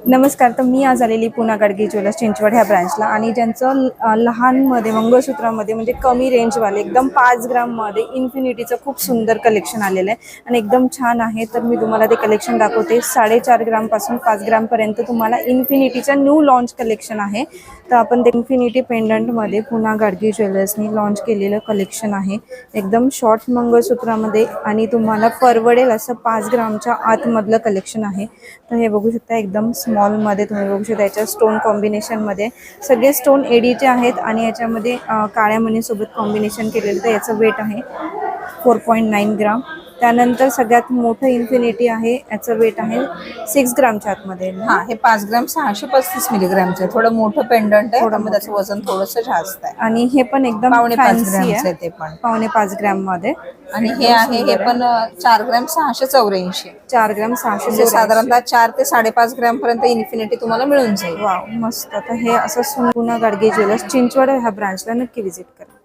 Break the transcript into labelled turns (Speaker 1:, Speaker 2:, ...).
Speaker 1: नमस्कार. तर मी आज आलेली पुन्हा गाडगे ज्वेलर्स चिंचवड ह्या ब्रँचला आणि ज्यांचं लहानमध्ये मंगळसूत्रामध्ये म्हणजे कमी रेंजवाले एकदम 5 ग्राममध्ये इन्फिनिटीचं खूप सुंदर कलेक्शन आलेलं आहे आणि एकदम छान आहे. तर मी तुम्हाला ते कलेक्शन दाखवते. 4.5 ग्रामपासून 5 ग्रामपर्यंत तुम्हाला इन्फिनिटीचं न्यू लॉन्च कलेक्शन आहे. तर आपण ते इन्फिनिटी पेंडंटमध्ये पुन्हा गाडगे ज्वेलर्सनी लॉन्च केलेलं कलेक्शन आहे. एकदम शॉर्ट मंगळसूत्रामध्ये आणि तुम्हाला परवडेल असं 5 ग्रामच्या आतमधलं कलेक्शन आहे. तर हे बघू शकता एकदम स्मॉलमध्ये तुम्ही बघू शकता. याच्या स्टोन कॉम्बिनेशनमध्ये सगळे स्टोन एडीचे आहेत आणि याच्यामध्ये काळ्या मणीसोबत कॉम्बिनेशन केलेलं. तर याचं वेट आहे 4.9 ग्राम. त्यानंतर सगळ्यात मोठं इन्फिनिटी आहे, याचं वेट आहे 6 ग्रामच्या आतमध्ये.
Speaker 2: हां, हे 5 ग्राम 635 मिलीग्रामचं आहे. थोडं मोठं पेंडंट आहे, त्यामुळे त्याचं वजन थोडंसं जास्त आहे.
Speaker 1: आणि हे पण एकदम
Speaker 2: पावणे 5
Speaker 1: फॅन्सी
Speaker 2: ग्रामचं
Speaker 1: आहे.
Speaker 2: आहे ते पण.
Speaker 1: पावणे 5 ग्राममध्ये.
Speaker 2: आणि हे आहे हे पण 4 ग्राम 684.
Speaker 1: 4 ग्राम
Speaker 2: म्हणजे
Speaker 1: 600.
Speaker 2: साधारणतः 4 ते 5.5 ग्राम पर्यंत इन्फिनिटी तुम्हाला मिळून जाईल.
Speaker 1: वाव, मस्त. तर हे असं पुन्हा गाडगे ज्वेलर्स चिंचवड ह्या ब्रांचला नक्की व्हिजिट करा.